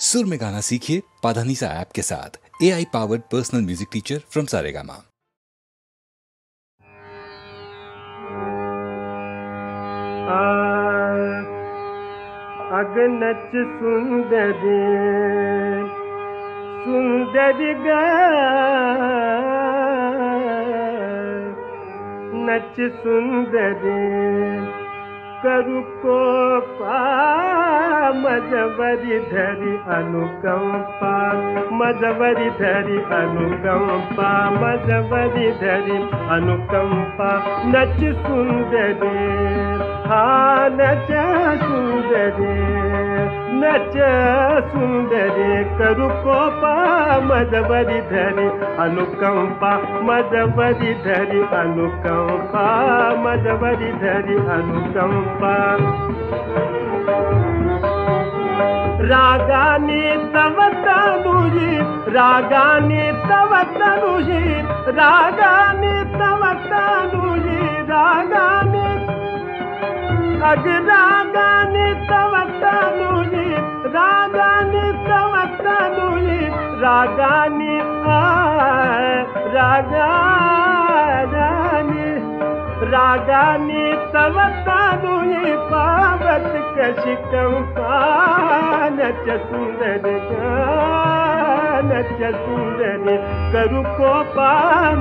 सुर में गाना सीखिए पाधानीसा ऐप के साथ। AI powered personal music teacher from Saregama. अग नच सुंदरी सुंदरी ग नच सुंदरी करु को मजवरी धरी अनुकंपा मजवरी धरी अनुकंपा मजवरी धरी अनुकंपा नच सुंदरी हाँ नच सुंदरी नच सुंदरी करु कोपा मजवरी धरी अनुकंपा मजवरी धरी अनुकंपा मजवरी धरी अनुकंपा रागानी तव तनुजी रागानी तव तनुजी रागानी तव तनुजी रागानी अग रागानी तव तनुजी रागानी तव तनुजी रागानी रागानी तव तनुजी पावत कशिकंपा नच सुंदरी नच सुंदरी करु कोपा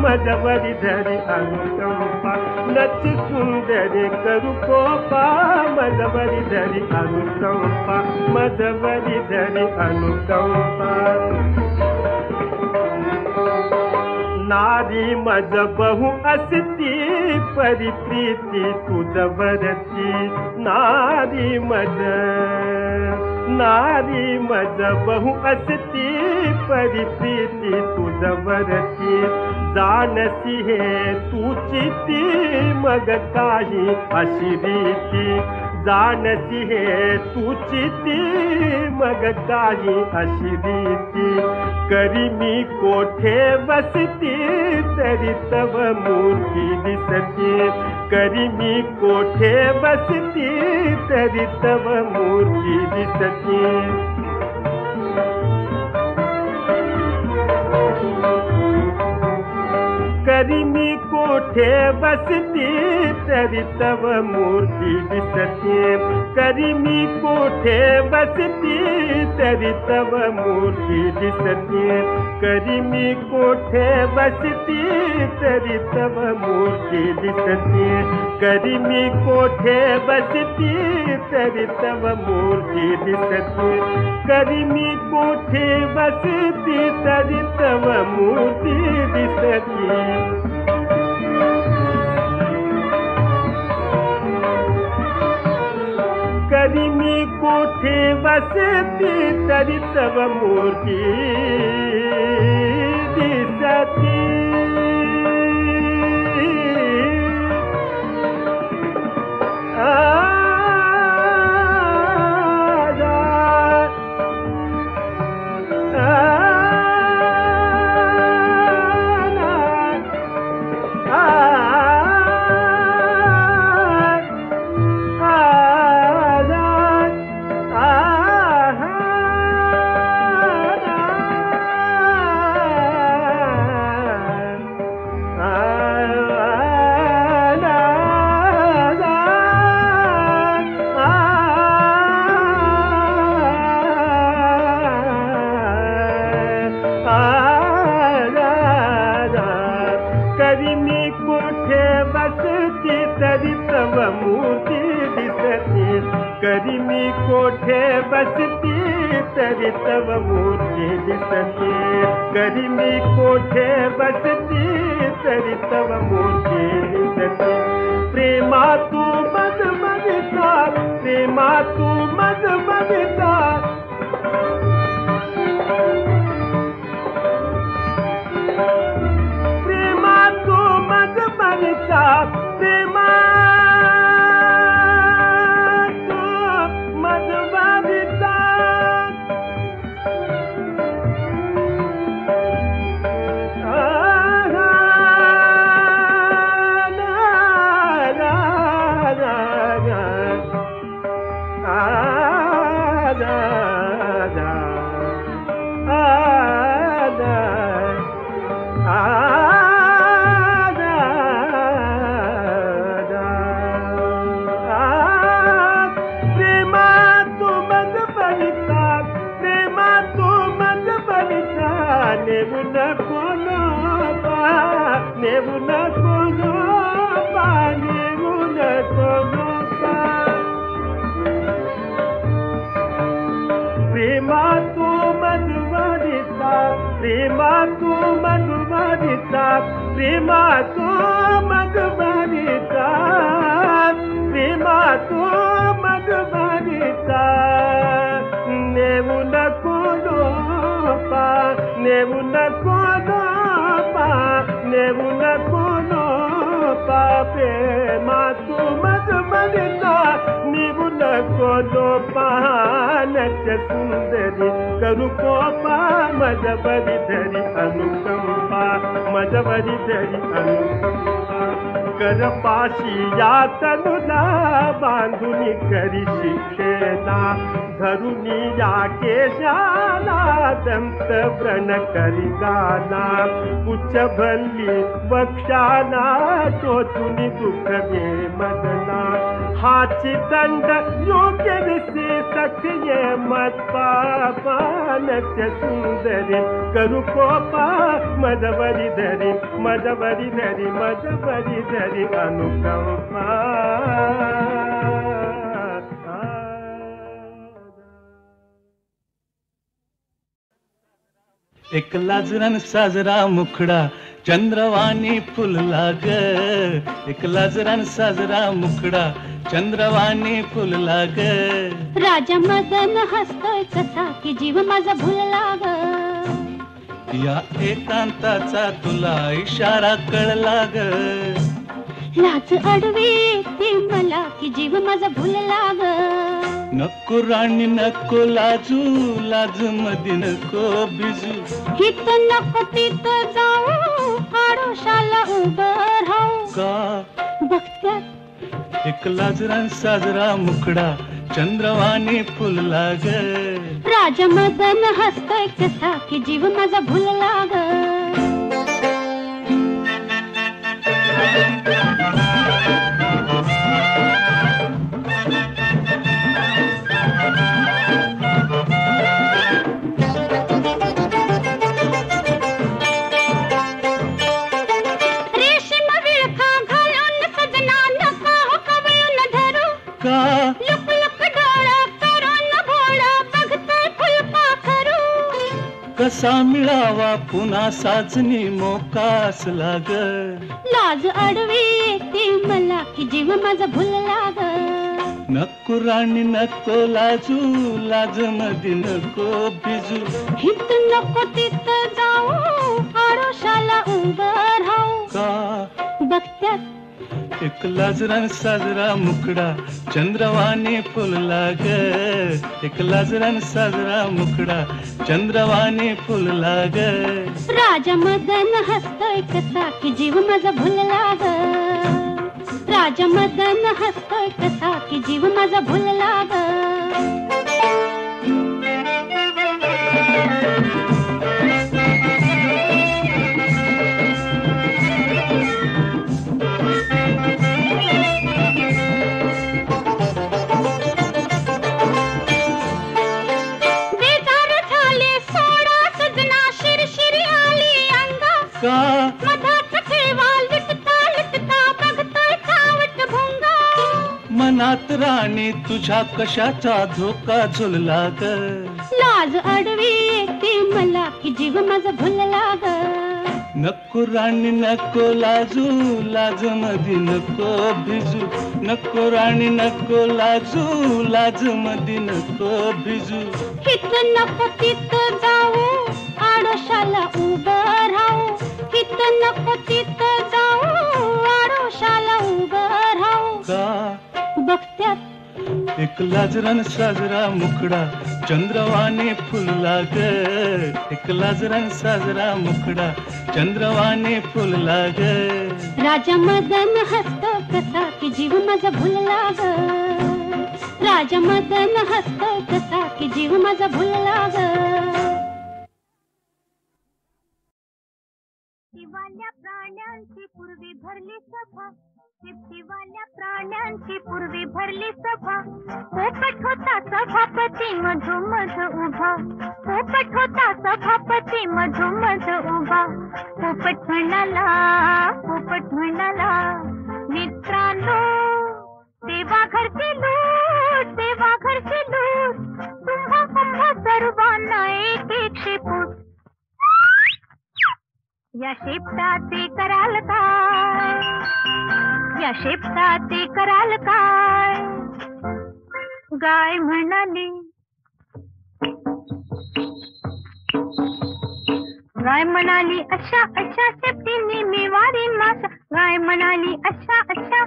मजवरी धरी अनुकंपा नच सुंदरी करु कोपा मजवरी धरी अनुकंपा मजवरी धरी अनुकंपा नारी मज बहु अस्ति परिप्रीति तुझवरती नारी मज बहु अस्ति परिप्रीति तुझवरती जानसी है तू चिती मग काही अशी रीती जानसी है तू चिती मग काही अशी रीती करीमी कोठे बसती तरी तव मूर्ती दिसती करीमी कोठे बसती तरी तव मूर्ती दिसती करीमी कोठे बसती तरी तव मूर्ती दिसती करीमी कोठे बसती तरी तव मूर्ती दिसती करीमी कोठे बसती तरी तव मूर्ती दिसती करीमी कोठे बसती तरी तव मूर्ती दिसती करीमी कोठे बसती तरी तव मूर्ती दिसती करीमी कोठे बसती तरी तव मूर्ती दिसती करीमी कोठे बसती तरी तव मूर्ती दिसती करीमी कोठे बसती तरी तव मूर्ती दिसती करीमी कोठे बसती तरी तव मूर्ती दिसती प्रेमा तू मज मगता प्रेमा तू मज मगता प्रेमा तू मजवरिता da नेऊ नको लोपा नेऊ नको लोपा नेऊ नको लोपा प्रेमा तू मधुवरिता प्रेमा तू मधुवरिता प्रेमा तू मधुवरिता प्रेमा तू मधुवरिता नेऊ नको लोपा नेऊ नको लोपा नेऊ नको लोपा प्रेमा तू मधुवरिता नेऊ नको लोपा नृत्य सुंदरी करू कोपा मजबरी धरी अनुकंपा मजबरी धरी अनुकंपा कर पाशी या तनुला बांधुनी करी शिक्षेना धरुनी या केशाला दंत व्रण करी गाना उच्च भल्ली वक्षाला टोचुनी दुःख वे मदना हाची दंड योग्य दिसे सखिये मत पापा नृत्य सुंदरी करू कोपा मजबरी धरी मजबरी धरी मजबरी धरी अनुकंपा एक लाजरान साजरा मुखडा चंद्रवाणी फुलला ग एक लाजरान साजरा मुखडा चंद्रवाणी फुलला ग राजा मदन हसतोय कसा की जीव माझा भुलला ग या एकांताचा तुला इशारा कळला ग लाज अडवी ती मला की जीव माझा भुलला ग नको राणी नको लाजू लाज मधी नको बिजू हित नको तिथं जाऊ आडोशाला उभं राहू का बघत्यात एक लाजरान साजरा मुखडा चंद्रवाणी फुलला ग राजा मदन हसतोय कसा की जीव माझा भुलला ग कसा मिळावा पुन्हा साजनी मोकास लाग लाज अडवी येते मला की जीव माझा भुलला ग नको राणी नको लाजू लाज मधी नको बिजू हित नको तिथं जाऊ आडोशाला उभं राहू का बघत्यात एक लाजरान साजरा मुखडा चंद्रवाणी फुलला ग एक लाजरान साजरा मुखडा चंद्रवाणी फुलला ग राजा मदन हसतोय कसा की जीव माझा भुलला ग राजा मदन हसतोय कसा की जीव माझा भुलला ग मनात राणी तुझ्या कशाचा धोका झुलला ग लाज अडवी येते मला की जीव माझा भुलला ग नको राणी नको लाजू लाज मधी नको भिजू नको राणी नको लाजू लाज मधी नको भिजू हित नको तिथं जाऊ आडोशाला उभं राहू हित नको तिथं जाऊ आडोशाला उभं राहू का बघत्यात एक लाजरान साजरा मुखडा चंद्रवाणी फुलला ग एक लाजरान साजरा मुखडा चंद्रवाणी फुलला ग राजा मदन हसतो कसा की जीव माझा भुलला ग राजा मदन हसतो कसा की जीव माझा भुलला ग शिवाल्या प्राण्यांची पूर्वी भरली सभा शिवाल्या प्राण्यांची पूर्वी भरली सभा पोपट होता सभापती मधोमध उभा पोपट होता सभापती शेजारी मधोमध उभा. पोपट म्हणाला, पोपट म्हणाला, मित्रांनो तेव्हा घरची लूट, तेव्हा घरची लूट, तुम्हा कुंभ सर्वांना एक एक शेपूट. या शेपटाचे कराल काय, या शेपटाचे कराल काय. गाय म्हणाली, गाय म्हणाली अशा अशा शेपटीने मी वारीन मासा. गाय म्हणाली अशा अशा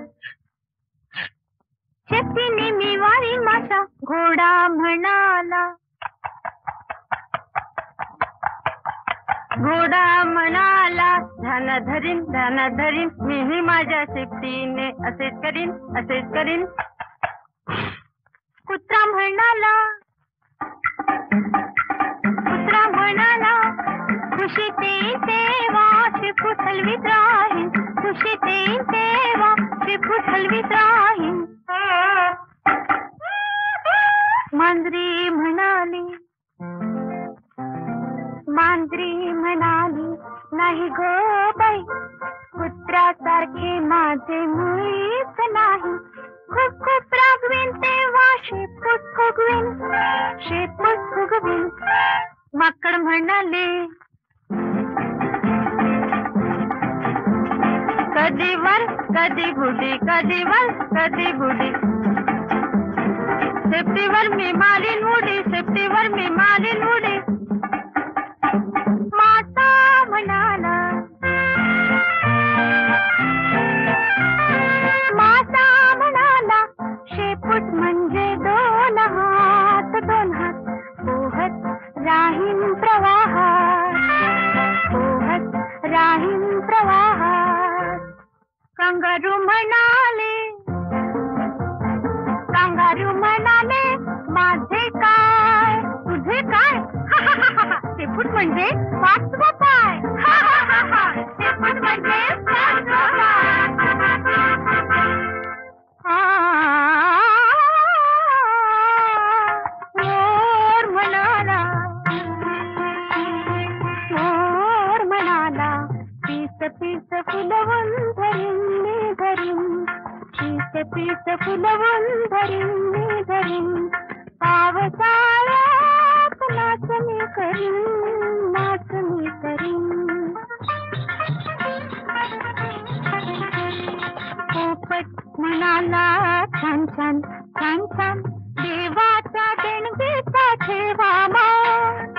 शेपटीने मी वारीन मासा. घोडा म्हणाला, घोडा म्हणाला ध्यान धरीन मीही माझ्या शेपटीने असेच करीन, असेच करीन. कुत्रा म्हणाला, कुत्रा म्हणाला खुशीत येईन तेव्हा शेपूट हलवीत राहीन, खुशीत येईन तेव्हा शेपूट हलवीत राहीन. मांजरी म्हणाली, मांजरी म्हणाली नाही गो बाई, कुत्र्यासारखे माझे मुळीच नाही. खूप खूप रागवीन तेव्हा शेपूट फुगवीन, शेपूट फुगवीन. माकड म्हणाले, कधी वर कधी बुडी, कधी वर कधी बुडी. शेपटीवर मी मारीन उडी, शेपटीवर मी मारीन उडी. मासा म्हणाला, मासा म्हणाला शेपूट म्हणजे दोन हात, दोन हात. पोहत राहीन प्रवाहात, पोहत राहीन प्रवाहात. कंगारू म्हणाले, कंगारू म्हणाले माझे काय तुझे काय. शेपूट म्हणजे पाचवा पाय, शेपूट म्हणजे पाचवा पाय. मोर म्हणाला, मोर म्हणाला पीस पीस फुलवून धरीन मी धरीन, पीस पीस फुलवून धरीन मी धरीन. पावसाळ्यात नाच मी करीन, नाच मी करीन. पोपट म्हणाला छान छान छान छान, देवाचा देणगीचा ठेवा मान.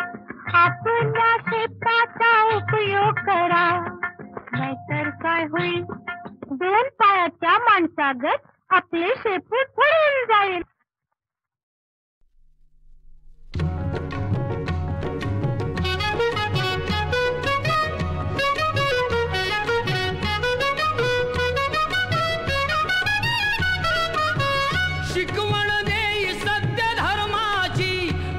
आपल्या शेपटाचा उपयोग करा, नाहीतर काय होईल, दोन पायाच्या माणसागत आपले शेपूट पडून जाईल. शिकवण देई सत्य धर्माची,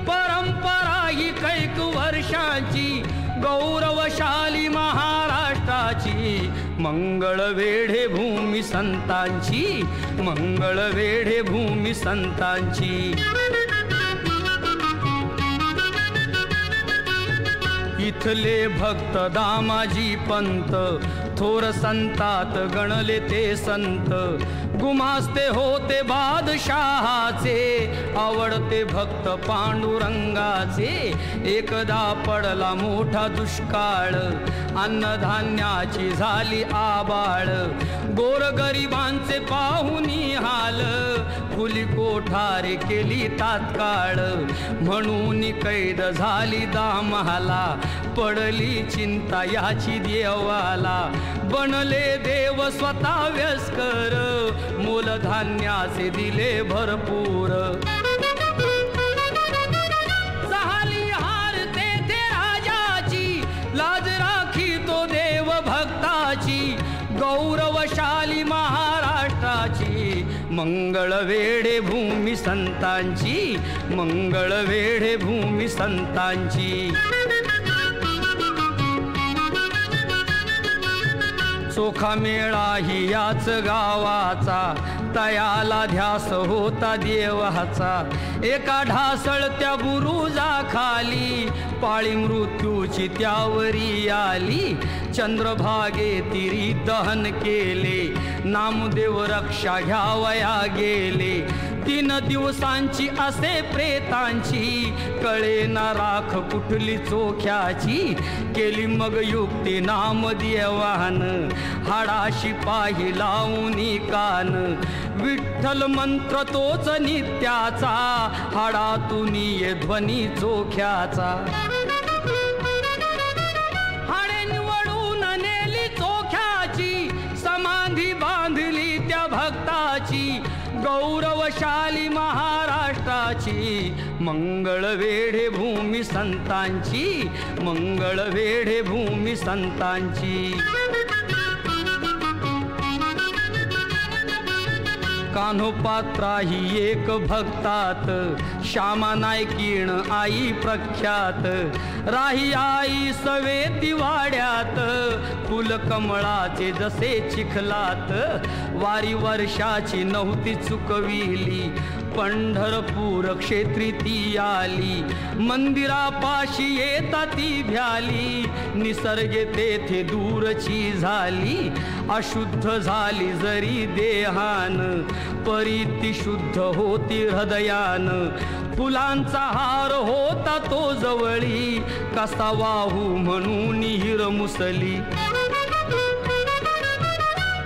परंपरा ही कैक वर्षाची, गौरवशाली महाराष्ट्राची. मंगळ वेढे भूमी संतांची, मंगळ वेढे भूमी संतांची. इथले भक्त दामाजी पंत, थोर संतात गणले ते संत. गुमास्ते होते बादशाहाचे, आवडते भक्त पांडुरंगाचे. एकदा पडला मोठा दुष्काळ, अन्नधान्याची झाली आबाळ. गोरगरिबांचे पाहुनी हाल, खुली कोठारे केली तात्काळ. म्हणून कैद झाली दामहाला, पडली चिंता याची देवाला. बनले देव स्वतः व्यस्कर, मूलधान्याचे दिले भरपूर. झाली हार तेथे राजाची, लाज राखी तो देव भक्ताची. गौरवशाली महाराष्ट्राची, मंगळ वेढे भूमी संतांची, मंगळ वेढे भूमी संतांची. चोखा मेळा ही याच गावाचा, तयाला ध्यास होता देवाचा. एका ढासळत्या बुरुजा खाली, पाळी मृत्यूची त्यावरी आली, चंद्रभागे तिरी दहन केले, नामदेव रक्षा घ्यावया गेले. 3 दिवसांची असे प्रेतांची, कळेना राख कुठली चोख्याची. केली मग युक्ती नामदेवान, हाडाशी पाही लावूनी कान. विठ्ठल मंत्र तोच नित्याचा, हाडातून ये ध्वनी चोख्याचा. हाडे निवडून नेली चोख्याची, समाधी बांधली त्या भक्ताची. गौरवशाली महाराष्ट्राची, मंगळ वेढे भूमी संतांची, मंगळ वेढे भूमी संतांची. कान्होपात्रा ही एक भक्तात, श्यामा नायकीण आई प्रख्यात. राही आई सवेती वाड्यात, फुल कमळाचे जसे चिखलात. वारी वर्षाची नव्हती चुकविली, पंढरपूर क्षेत्री ती आली. मंदिरापाशी येता ती भ्याली, निसर्गे तेथे दूरची झाली. अशुद्ध झाली जरी देहान, परी ती शुद्ध होती हृदयान. फुलांचा हार होता तो जवळी, कसा वाहू म्हणून हिरमुसली.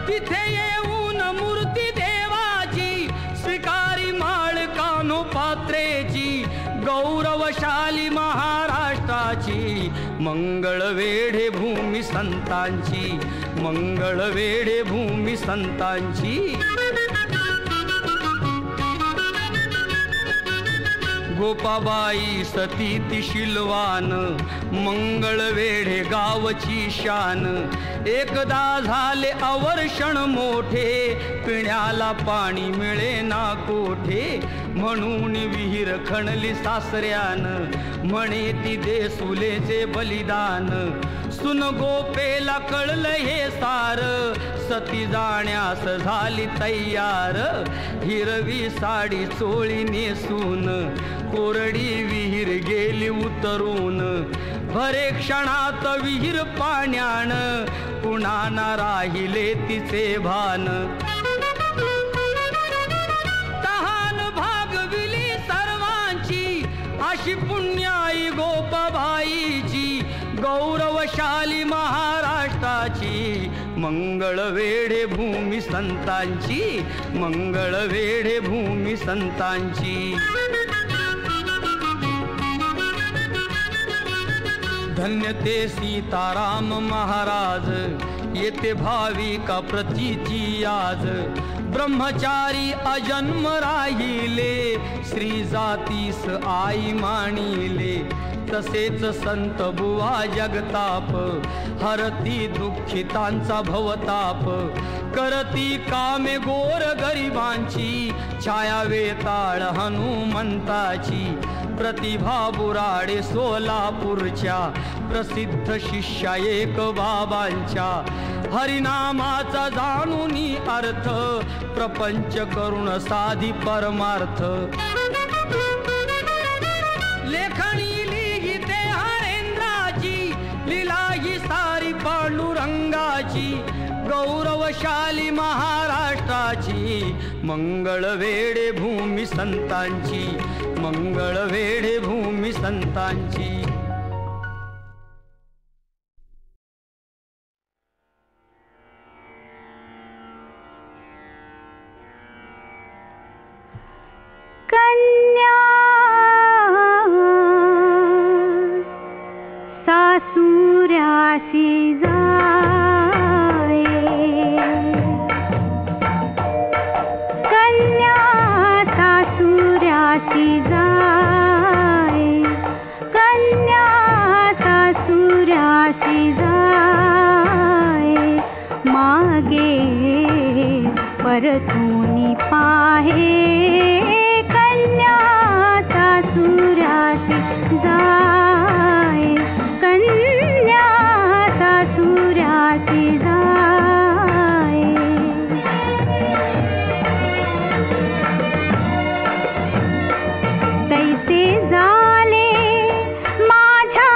तिथे येऊन मूर्ती देवाची, स्वीकारी माळ कान्होपात्रेची. गौरवशाली महाराष्ट्राची, मंगळ वेढे भूमी संतांची, मंगळ वेढे भूमी संतांची. गोपाबाई सती ती शिलवान, मंगळ वेढे गावची शान. एकदा झाले अवर्षण मोठे, पिण्याला पाणी मिळे ना कोठे. म्हणून विहीर खणली सासऱ्यान, म्हणे ती देसुलेचे बलिदान. सुन गोपेला कळलं हे सार, सती जाण्यास झाली तयार. हिरवी साडी चोळी नेसून, कोरडी विहीर गेली उतरून. भरे क्षणात विहीर पाण्यान, पुन्हा ना राहिले तिचे भान. तहान भागविली सर्वांची, अशी पुण्याई गोपाबाईची. गौरवशाली महाराष्ट्राची, मंगळ वेढे भूमी संतांची, मंगळ वेढे भूमी संतांची. धन्य ते सीताराम महाराज, येते भाविका प्रतीची आज. ब्रह्मचारी अजन्म राहिले, श्री जातीस आई मानिले. तसेच संत बुवा जगताप, हरती दुःखितांचा भवताप. करती कामे गोर गरिबांची, छाया वेताळ हनुमंताची. प्रतिभा बुराडे सोलापूरच्या, प्रसिद्ध शिष्या एक बाबांच्या. हरिनामाचा जाणूनी अर्थ, प्रपंच करुण साधी परमार्थ. लेखणी लिहिते हरेंद्राची, लीला ही सारी पांडुरंगाची. गौरवशाली महाराष्ट्राची, मंगळ वेढे भूमी संतांची, मंगळ वेढे भूमी संतांची. कन्या सासुरासी जाये, कन्या सासुरासी जाये, कन्या सासुरासी जाये. मागे परतूनी पाहे, कन्या सासुरासी जाये, कन्या सासुरासी जाये. तैसे झाले माझ्या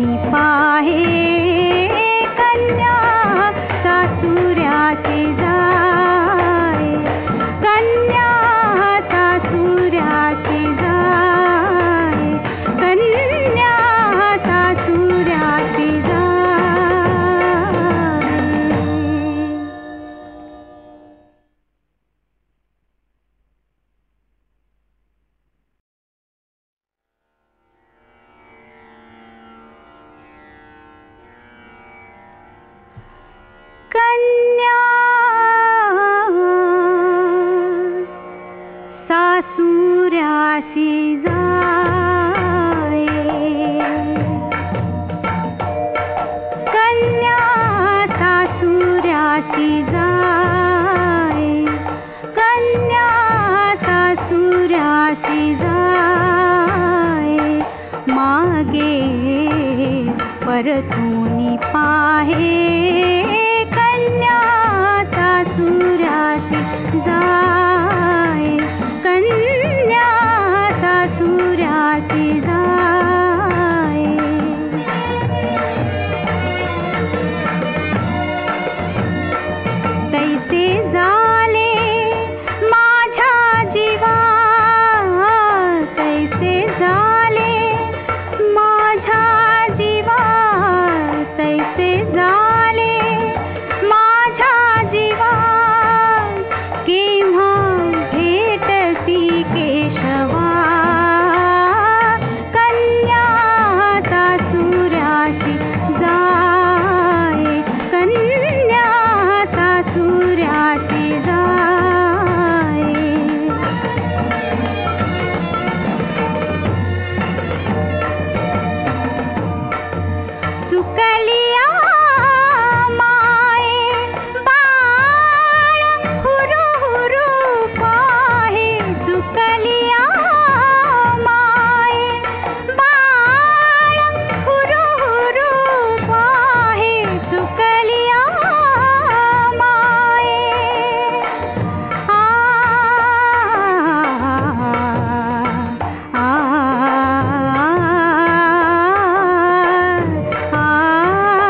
परतूनी पाहे कन्या सासुऱ्याची जाय, कन्या सासुऱ्याची जाय, कन्या सासुऱ्याची जाय. कन्या सासुऱ्यासी जाय, कन्या सासुऱ्यासी जाय, कन्या सासुऱ्यासी जाय. मागे परतूनी पाहे कन्या सासुऱ्यासी जाय, कन्या सासुऱ्यासी जाय. तैसे झाले माझ्या जीवा, तैसे झाले माझ्या जीवा, तैसे झाले माझ्या जीवा. केव्हा भेटसी केशवा, कन्या सासुऱ्यासी जाय, कन्या सासुऱ्यासी जाय. सुकलिया माये बाळ हुरु हुरु पाहे, सुकलिया माये बाळ हुरु हुरु पाहे, सुकलिया माये. आ आ आ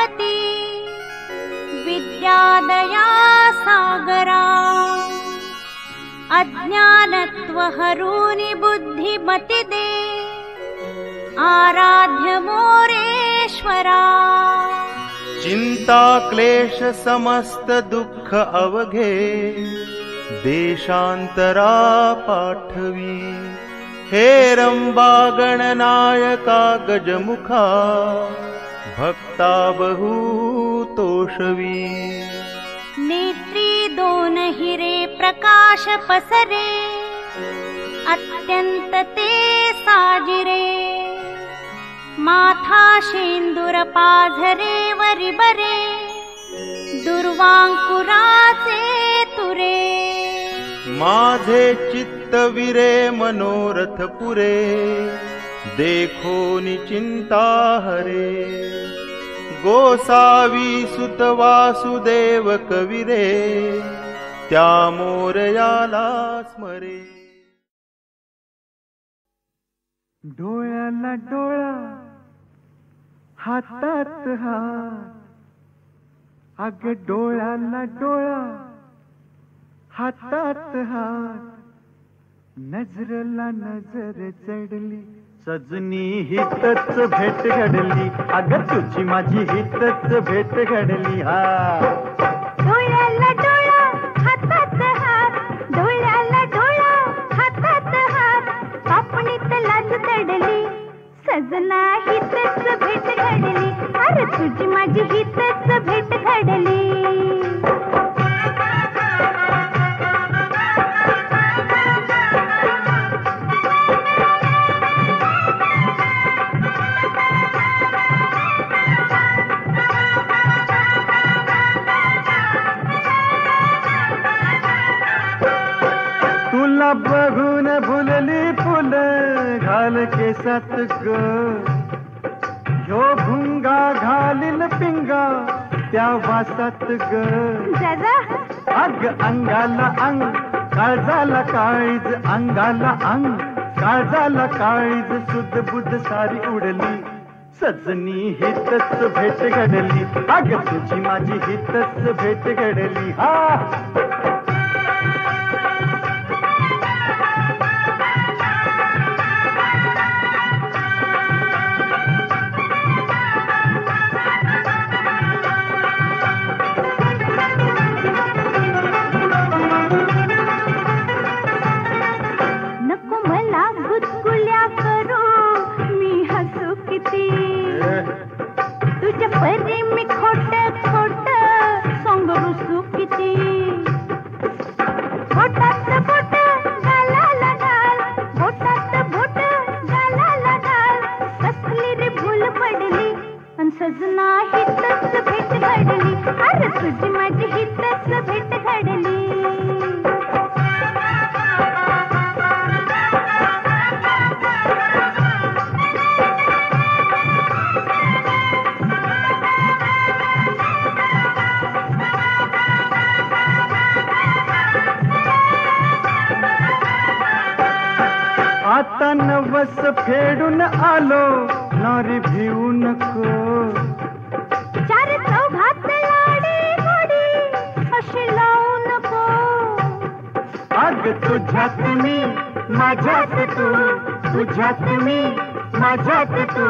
गणपती विद्यादया सागरा अज्ञानत्व हरूनि बुद्धिमति दे आराध्य मोरेश्वरा चिंता क्लेश समस्त दुःख अवघे देशांतरा पाठवी हे रंबा गणनायका गजमुखा भक्ता बहु तोषवी नेत्री दोन हिरे प्रकाश पसरे अत्यंत ते साजिरे माथा शेंदूर पाझरे वरी बरे दुर्वांकुराचे तुरे माझे चित्त विरे मनोरथ पुरे देखो निचिंता हरे गोसावी सुत वासुदेव कविरे त्या मोरयाला स्मरे डोळ्याला डोळा हातात हात अग डोळ्याला डोळा हातात हात नजरला नजर चढली सजनी हितच भेट घडली अग तुझी माझी हितच भेट घडली हा डोळ्याला डोळा हातात हात डोळ्याला डोळा हातात हात कापणीत लाज दडली सजना हितच भेट घडली अरे तुझी माझी हितच भेट घडली तुला बघून भुलली फुलं घाल केसात ग ह्यो भुंगा घालील पिंगा त्या वासात ग दादा अग अंगाला अंग काळजाला काळीज अंगाला अंग काळजाला काळीज सुध बुध सारी उडली सजनी हितच भेट घडली अग तुझी माझी हितच भेट घडली हा तुझ्या परी मी खोट खोट सोंग रुसू किती बोटात बोट गालाला गाल बोटात बोट गालाला गाल कसली रे भूल पडली अन सजना हितच भेट घडली अरे तुझी माझी हितच भेट घडली आता नवस फेडून आलो नारी भिवू नको चार चौघात लाडी गोडी अशी लावू नको अग तुझ्यात मी माझ्यात तू तुझ्यात मी माझ्यात तू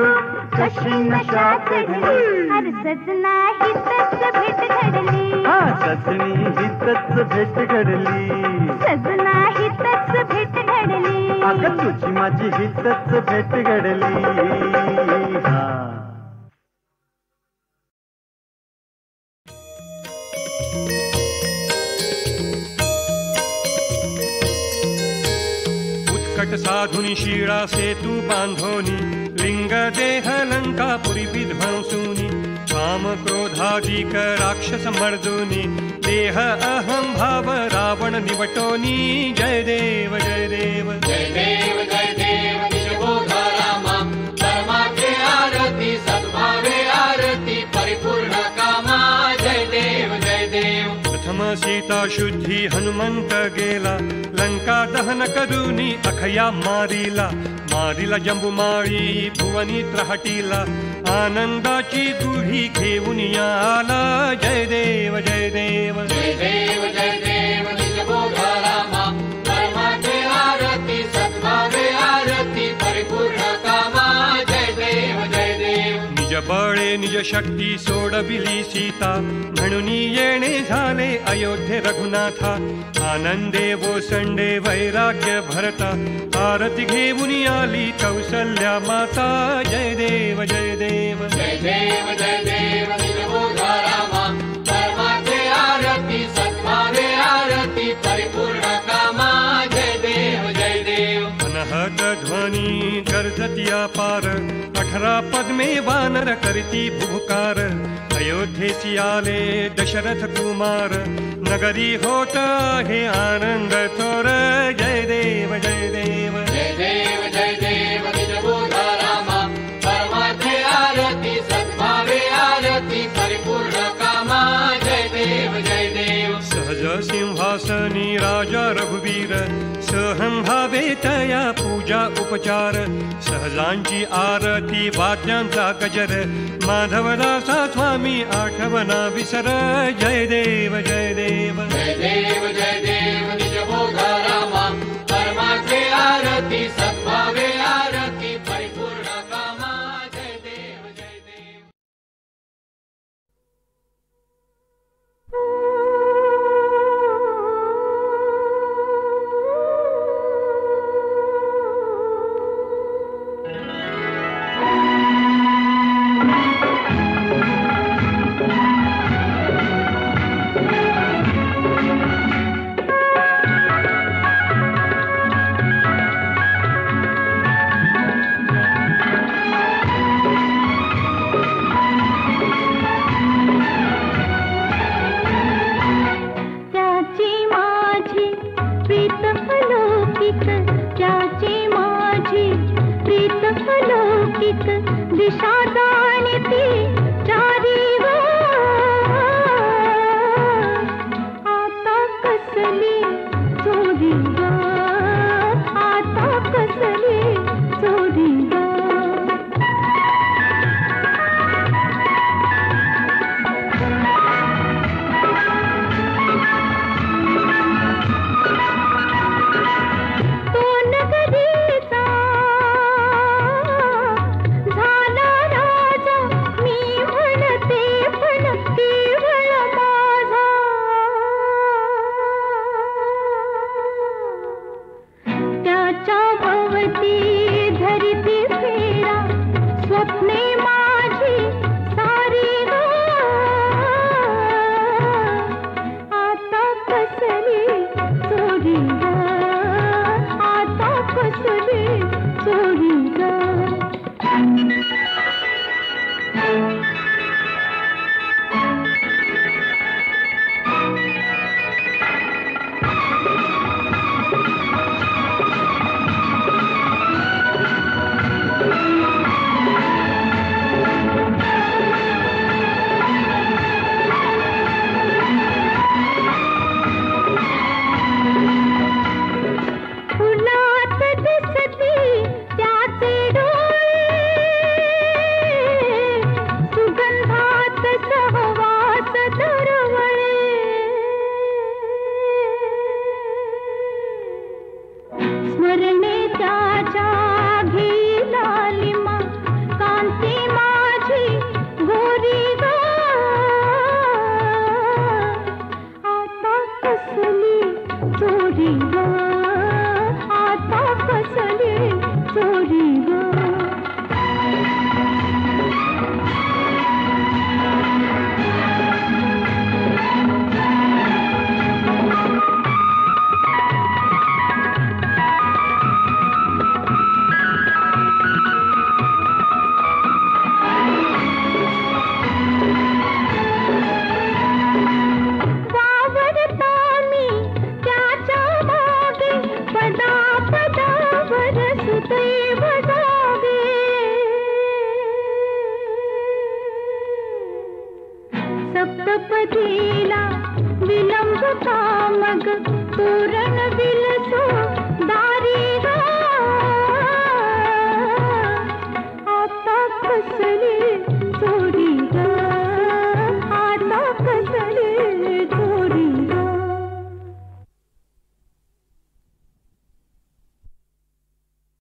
कशी नशा चढली अरे सजना हितच भेट घडली हा सजनी हितच भेट घडली सजना हितच भेट घडली अग तुझी माझी हितच भेट घडली हा उत्कट साधुनी शिळा सेतू बांधोनी लिंग देह लंकापुरी विध्वंसुनी काम क्रोधादिक राक्षस मर्दुनी देह अहं भाव रावण निवटोनी जय देव जय देव जय देव जय देव निजबोधा रामा धर्माचे आरती सद्भावे आरती परिपूर्ण कामा जय देव जय देव प्रथम सीता शुद्धी हनुमंत गेला लंका दहन करूनी अखया मारिला मारिला जंबुमाळी भुवनी त्रहटीला आनंदाची गुढी घेऊन आला. जय देव जय देव जय देव जय देव निजबोधा रामा. परमाचे आरती सद्भावे आरती परिपूर्ण कामा. जय देव जय देव. निज बळे निज शक्ती सोडविली सीता, म्हणून येणे झाले अयोध्ये रघुनाथा. आनंदे ओसंडे वैराग्य भरता, आरती घेऊन आली कौसल्या माता. जय देव जय देव जय देव जय देव निजबोधा रामा. परमाचे आरती सद्भावे आरती परिपूर्ण कामा. जय देव जय देव. अनहद ध्वनी गर्जतिया पार, 18 पद्मे वानर करती भुभुकार. अयोध्येसी आले दशरथ कुमार, नगरी होत हे आनंद थोर. जय देव जय देव जय देव जय देव निजबोधा रामा. परमाचे आरती सद्भावे आरती परिपूर्ण कामा. जय देव जय देव. सहज सिंहासनी राजा रघुवीर, सहम भावे तया पूजा उपचार. सहजांची आरती वाद्यांचा गजर, माधवदासा स्वामी आठवना विसर. जय देव जय देव जय देव जय देव निजबोधा रामा. परमाचे आरती सद्भावे आरती परिपूर्ण कामा. जय देव जय देव. सप्तपदीला विलंब कामग तोरण विल